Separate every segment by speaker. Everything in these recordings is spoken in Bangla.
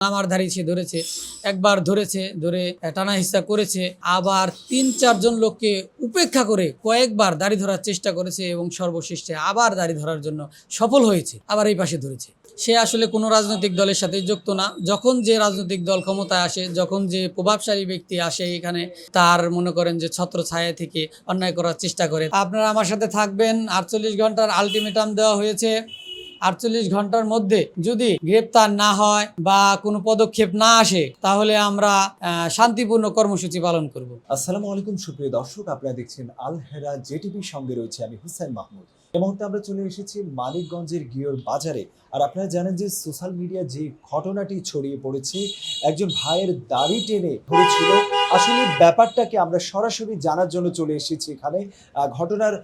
Speaker 1: আমার ধারে সে ধরেছে, একবার ধরেছে, ধরে টানা হিস্সা করেছে, আবার ৩-৪ জন লোককে উপেক্ষা করে কয়েকবার দাড়ি ধরার চেষ্টা করেছে এবং সর্বশেষে আবার দাড়ি ধরার জন্য সফল হয়েছে, আবার এই পাশে ধরেছে। সে আসলে কোনো রাজনৈতিক দলের সাথে যুক্ত না। যখন যে রাজনৈতিক দল ক্ষমতায় আসে, যখন যে প্রভাবশালী ব্যক্তি আসে এখানে, তার মনে করেন যে ছত্র ছায়া থেকে অন্যায় করার চেষ্টা করে। আপনারা আমার সাথে থাকবেন, ৪৮ ঘন্টার আলটিমেটাম দেওয়া হয়েছে। ৪৮ ঘন্টার মধ্যে যদি গ্রেপ্তার না হয় বা কোনো পদক্ষেপ না আসে, তাহলে আমরা শান্তিপূর্ণ কর্মসূচি পালন করব।
Speaker 2: আসসালামু আলাইকুম সুপ্রিয় দর্শক, আপনারা দেখছেন আল হেরা জেটিভির সঙ্গে রয়েছে আমি হুসাইন মাহমুদ। এই মুহূর্তে আমরা চলে এসেছি মানিকগঞ্জের গিয়র বাজারে। আর আপনারা জানেন যে সোশ্যাল মিডিয়া যে ঘটনাটি ছড়িয়ে পড়েছে, একজন ভাইয়ের দাড়ি টেনে ধরেছিল। আসলে ব্যাপারটাকে আমরা সরাসরি জানার জন্য চলে এসেছি এখানে। ঘটনার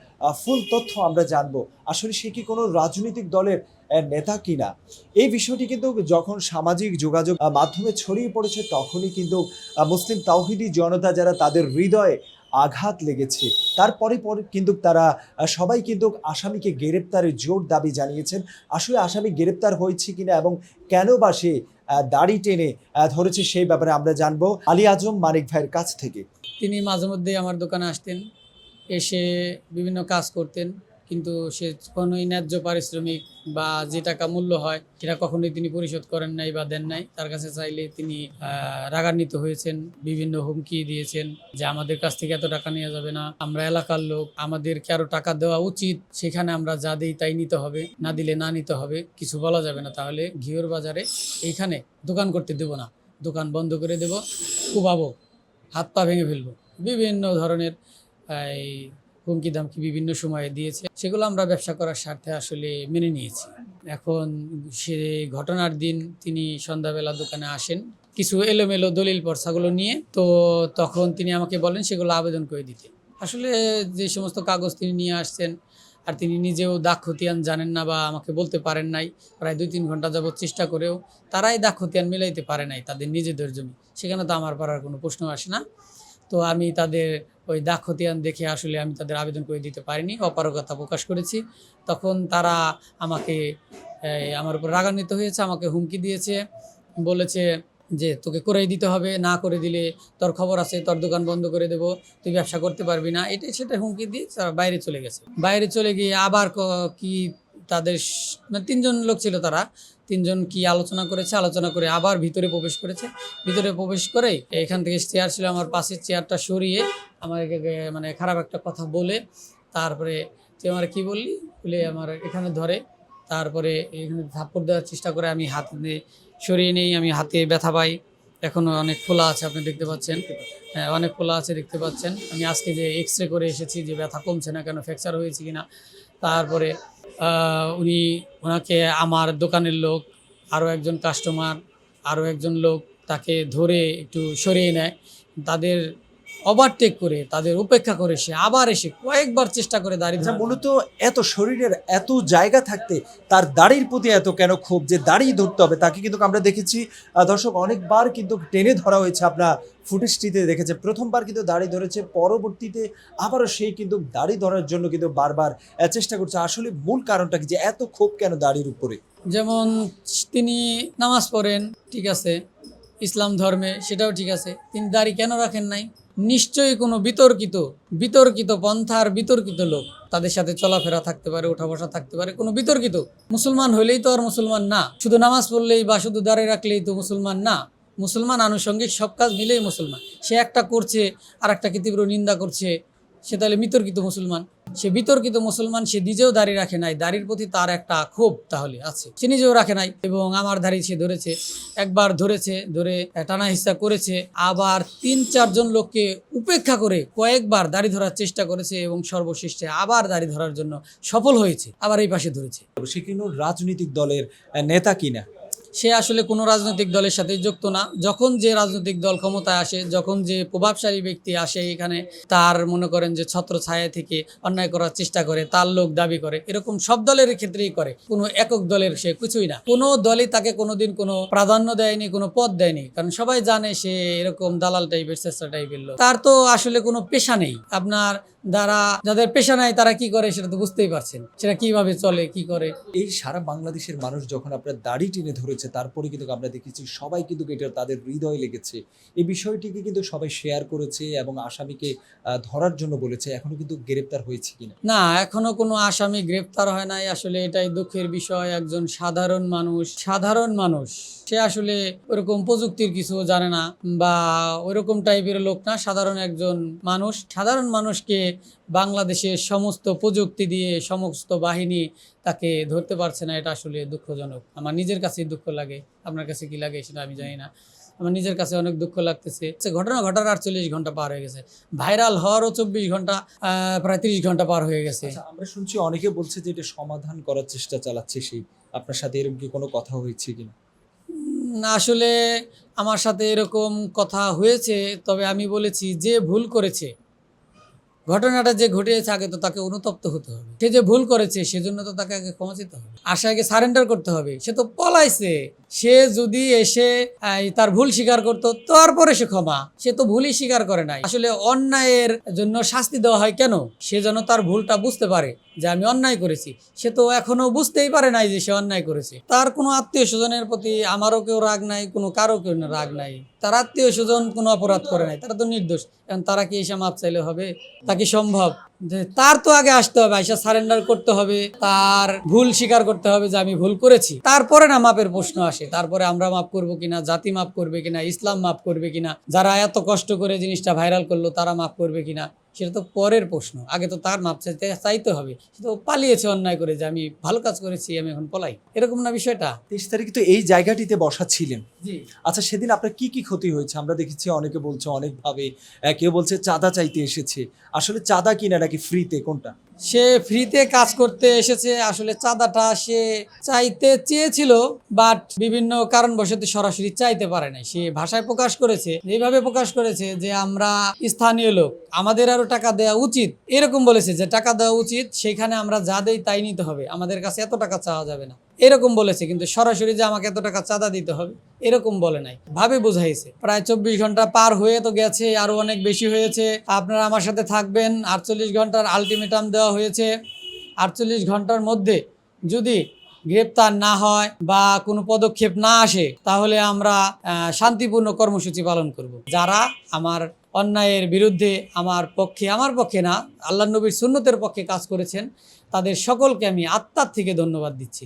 Speaker 2: ফুল তথ্য আমরা জানবো। আসলে সে কি কোনো রাজনৈতিক দলের নেতা কিনা, এই বিষয়টি কিন্তু যখন সামাজিক যোগাযোগ মাধ্যমে ছড়িয়ে পড়েছে, তখনই কিন্তু মুসলিম তাওহিদি জনতা যারা, তাদের হৃদয়ে আঘাত লেগেছে। তারপরে কিন্তু তারা সবাই কিন্তু আসামিকে গ্রেপ্তারের জোর দাবি জানিয়েছেন। আসলে আসামি গ্রেপ্তার হয়েছে কিনা এবং কেন বা সে দাড়ি টেনে ধরেছে, সেই ব্যাপারে আমরা জানবো আলী আজম মানিক ভাইয়ের কাছ থেকে।
Speaker 1: তিনি মাঝে মধ্যেই আমার দোকানে আসতেন, এসে বিভিন্ন কাজ করতেন, কিন্তু সে কোনোই ন্যায্য পারিশ্রমিক বা যে টাকা মূল্য হয় সেটা কখনোই তিনি পরিশোধ করেন নাই বা দেন নাই। তার কাছে চাইলে তিনি রাগান্বিত হয়েছেন, বিভিন্ন হুমকি দিয়েছেন যে আমাদের কাছ থেকে এত টাকা নেওয়া যাবে না, আমরা এলাকার লোক, আমাদেরকে আরো টাকা দেওয়া উচিত, সেখানে আমরা যা দিই তাই নিতে হবে, না দিলে না নিতে হবে, কিছু বলা যাবে না, তাহলে ঘিওর বাজারে এইখানে দোকান করতে দেব না, দোকান বন্ধ করে দেব, কুবাবো, হাত পা ভেঙে ফেলবো, বিভিন্ন ধরনের এই হুমকি দামকি বিভিন্ন সময়ে দিয়েছে। সেগুলো আমরা ব্যবসা করার স্বার্থে আসলে মেনে নিয়েছি। এখন সে ঘটনার দিন তিনি সন্ধ্যাবেলা দোকানে আসেন কিছু এলোমেলো দলিল পর্চাগুলো নিয়ে, তো তখন তিনি আমাকে বলেন সেগুলো আবেদন করে দিতে। আসলে যে সমস্ত কাগজ তিনি নিয়ে আসছেন, আর তিনি নিজেও দাগ খতিয়ান জানেন না বা আমাকে বলতে পারেন নাই, প্রায় 2-3 ঘন্টা যাবৎ চেষ্টা করেও তারাই দাগ খতিয়ান মিলাইতে পারে নাই তাদের নিজেদের জমি, সেখানে তো আমার পারার কোনো প্রশ্ন আসে না। তো আমি তাদের ওই দাগ খতিয়ান দেখে আসলে আমি তাদের আবেদন করে দিতে পারিনি, অপারগতা প্রকাশ করেছি। তখন তারা আমাকে আমার উপর রাগান্বিত হয়েছে, আমাকে হুমকি দিয়েছে, বলেছে যে তোকে করেই দিতে হবে, না করে দিলে তোর খবর আছে, তোর দোকান বন্ধ করে দেব, তুই ব্যবসা করতে পারবি না, এটা সেটা হুমকি দিয়ে তারা বাইরে চলে গেছে। বাইরে চলে গিয়ে আবার কি তাদের 3 জন লোক ছিল, তারা 3 জন কি আলোচনা করেছে, আলোচনা করে আবার ভিতরে প্রবেশ করেছে। ভিতরে প্রবেশ করে এখান থেকে চেয়ার ছিল আমার পাশের চেয়ারটা সরিয়ে আমাকে মানে খারাপ একটা কথা বলে, তারপরে তুই আমার কি বললি বলে আমার এখানে ধরে, তারপরে এখানে থাপ্পড় দেওয়ার চেষ্টা করে। আমি হাত দিয়ে সরিয়ে নেই, আমি হাতে ব্যথা পাই, এখনও অনেক ফোলা আছে, আপনি দেখতে পাচ্ছেন, হ্যাঁ অনেক ফোলা আছে দেখতে পাচ্ছেন। আমি আজকে যে এক্সরে করে এসেছি যে ব্যথা কমছে না কেন, ফ্র্যাকচার হয়েছে কিনা। তারপরে ওনাকে আমার দোকানের লোক, আরও একজন কাস্টমার, আরও একজন লোক তাকে ধরে একটু সরিয়ে নেয়। তাদের ওভারটেক করে, তাদের উপেক্ষা করে সে আবার এসে কয়েকবার চেষ্টা করে দাড়ি ধরা।
Speaker 2: মূলত এত শরীরের এত জায়গা থাকতে তার দাড়ির প্রতি এত কেন ক্ষোভ যে দাড়ি ধরতে হবে তাকে? কিন্তু আমরা দেখেছি দর্শক, অনেকবার কিন্তু টেনে ধরা হয়েছে, আপনার ফুটেজটিতে দেখেছে। প্রথমবার কিন্তু দাড়ি ধরেছে, পরবর্তীতে আবারও সেই কিন্তু দাড়ি ধরার জন্য কিন্তু বারবার চেষ্টা করছে। আসলে মূল কারণটা কি যে এত ক্ষোভ কেন দাড়ির উপরে?
Speaker 1: যেমন তিনি নামাজ পড়েন, ঠিক আছে, ইসলাম ধর্মে, সেটাও ঠিক আছে, তিনি দাড়ি কেন রাখেন নাই? নিশ্চয়ই কোনো বিতর্কিত পন্থার বিতর্কিত লোক তাদের সাথে চলাফেরা থাকতে পারে, ওঠা বসা থাকতে পারে, কোনো বিতর্কিত। মুসলমান হইলেই তো আর মুসলমান না, শুধু নামাজ পড়লেই বা শুধু দাড়ি রাখলেই তো মুসলমান না। মুসলমান আনুষঙ্গিক সব কাজ মিলেই মুসলমান। সে একটা করছে আর একটাকে তীব্র নিন্দা করছে, সে তাহলে বিতর্কিত মুসলমান। সে বিতর্কিত মুসলমান, সে নিজেও দাড়ি রাখে নাই, দাড়ির প্রতি তার একটা ক্ষোভ তাহলে আছে, সে নিজেও রাখে নাই। এবং আমার দাড়ি সে ধরেছে, একবার ধরেছে, ধরে টানা হিস্সা করেছে, আবার 3-4 জন লোককে উপেক্ষা করে কয়েকবার দাড়ি ধরার চেষ্টা করেছে এবং সর্বশেষে আবার দাড়ি ধরার জন্য সফল হয়েছে, আবার এই পাশে ধরেছে।
Speaker 2: সে কিন্তু রাজনৈতিক দলের নেতা কিনা?
Speaker 1: সে আসলে কোনো রাজনৈতিক দলের সাথে যুক্ত না। যখন যে রাজনৈতিক দল ক্ষমতায় আসে, যখন যে প্রভাবশালী ব্যক্তি আসে এখানে, তার মনে করেন যে ছত্র ছায়া থেকে অন্যায় করার চেষ্টা করে, তার লোক দাবি করে, এরকম সব দলের ক্ষেত্রেই করে, কোনো একক দলের সে কিছুই না। কোনো দলই তাকে কোনোদিন কোনো প্রাধান্য দেয়নি, কোনো পদ দেয়নি, কারণ সবাই জানে সে এরকম দালাল টাইপের, চেষ্টা টাইপের লোক। তার তো আসলে কোনো পেশা নেই। আপনার যাদের পেশা নাই তারা কি করে সেটা তো বুঝতেই পারছেন, সেটা কিভাবে চলে কি করে।
Speaker 2: এই সারা বাংলাদেশের মানুষ যখন আপনার দাড়ি টেনে ধরেছে, তারপরে কিন্তু আমরা দেখেছি সবাই কিন্তু এটা তাদের হৃদয়ে লেগেছে। এই বিষয়টিকে কিন্তু সবাই শেয়ার করেছে এবং আসামিকে ধরার জন্য বলেছে। এখনো কিন্তু গ্রেপ্তার হয়েছে কিনা?
Speaker 1: না, এখনো কোনো আসামি গ্রেপ্তার হয় নাই। আসলে এটাই দুঃখের বিষয়। একজন সাধারণ মানুষ সে আসলে ওরকম প্রযুক্তির কিছু জানে না বা ওইরকম টাইপের লোক না। সাধারণ মানুষকে বাংলাদেশের সমস্ত প্রযুক্তি দিয়ে সমস্ত বাহিনী তাকে ধরতে পারছে না। এটা আসলে দুঃখজনক। আমার নিজের কাছেই দুঃখ লাগে, আপনার কাছে কি লাগে সেটা আমি জানি না। আমার নিজের কাছে অনেক দুঃখ লাগতেছে। ঘটনা ঘটার 48 ঘন্টা পার হয়ে গেছে, ভাইরাল হওয়ারও 24 ঘন্টা, প্রায় 30 ঘন্টা পার হয়ে গেছে।
Speaker 2: আচ্ছা, আমরা শুনছি অনেকে বলছে যে এটা সমাধান করার চেষ্টা চালাচ্ছে সেই। আপনার সাথে এরকম কি কোনো কথা হয়েছে কিনা?
Speaker 1: আসলে আমার সাথে এরকম কথা হয়েছে, তবে আমি বলেছি যে ভুল করেছে, ঘটনাটা যে ঘটেছে আগে তো তাকে অনুতপ্ত হতে হবে। সে যে ভুল করেছে সেজন্য তো তাকে আগে ক্ষমা চেতে হবে, আশাকে সারেন্ডার করতে হবে। সে তো পলাইছে, সে যদি এসে তার ভুল স্বীকার করতো তারপরে সে ক্ষমা, সে তো ভুলই স্বীকার করে নাই। আসলে অন্যায়ের জন্য শাস্তি দেওয়া হয় কেন? সে যেন তার ভুলটা বুঝতে পারে যে আমি অন্যায় করেছি। সে তো এখনো বুঝতেই পারে নাই যে সে অন্যায় করেছে। তার কোনো আত্মীয় স্বজনের প্রতি আমারও কেউ রাগ নাই, কোনো কারো কেউ রাগ নাই। তার আত্মীয় স্বজন কোনো অপরাধ করে নাই, তারা তো নির্দোষ। এখন তারা কি এসে মাপ চাইলে হবে? তা কি সম্ভব? যে তার তো আগে আসতে হবে, আইসা সারেন্ডার করতে হবে, তার ভুল স্বীকার করতে হবে যে আমি ভুল করেছি, তারপরে না মাপের প্রশ্ন আসে। তারপরে আমরা মাপ করব কিনা, জাতি মাপ করবে কিনা, ইসলাম মাপ করবে কিনা, যারা এত কষ্ট করে জিনিসটা ভাইরাল করলো তারা মাপ করবে কিনা, সেটা তো পরের প্রশ্ন। আগে তো তার মাপ চাইতে হবে। সে তো পালিয়েছে অন্যায় করে, যে আমি ভালো কাজ করেছি আমি এখন পলাই, এরকম না বিষয়টা।
Speaker 2: 23 তারিখে তো এই জায়গাটিতে বসা ছিলেন।
Speaker 1: জি,
Speaker 2: আচ্ছা, সেদিন আপনার কি কি ক্ষতি হয়েছে? আমরা দেখেছি অনেকে বলছে অনেকভাবে, কেউ বলছে চাঁদা চাইতে এসেছে। আসলে চাঁদা কিনা নাকি ফ্রিতে, কোনটা?
Speaker 1: সে ফ্রিতে কাজ করতে এসেছে। আসলে চাঁদাটা সে চাইতে চেয়েছিল, বাট বিভিন্ন কারণবশত সরাসরি চাইতে পারে নাই। সে ভাষায় প্রকাশ করেছে, এইভাবে প্রকাশ করেছে যে আমরা স্থানীয় লোক, আমাদের আরো টাকা দেওয়া উচিত, এরকম বলেছে যে টাকা দেওয়া উচিত, সেখানে আমরা যা দেই তাই নিতে হবে, আমাদের কাছে এত টাকা চাওয়া যাবে না, এরকম বলেছে। কিন্তু সরাসরি যে আমাকে এত টাকা চাঁদা দিতে হবে এরকম বলে নাই, ভাবে বোঝাইছে। প্রায় 24 ঘন্টা পার হয়ে তো গেছে, আরো অনেক বেশি হয়েছে। আপনারা আমার সাথে থাকবেন। 48 ঘন্টার আলটিমেটাম দেওয়া হয়েছে। 48 ঘন্টার মধ্যে যদি গ্রেপ্তার না হয় বা কোনো পদক্ষেপ না আসে তাহলে আমরা শান্তিপূর্ণ কর্মসূচি পালন করব। যারা আমার অন্যায়ের বিরুদ্ধে আমার পক্ষে না, আল্লাহ নবীর সুন্নতের পক্ষে কাজ করেছেন, তাদের সকলকে আমি আত্মার থেকে ধন্যবাদ দিচ্ছি।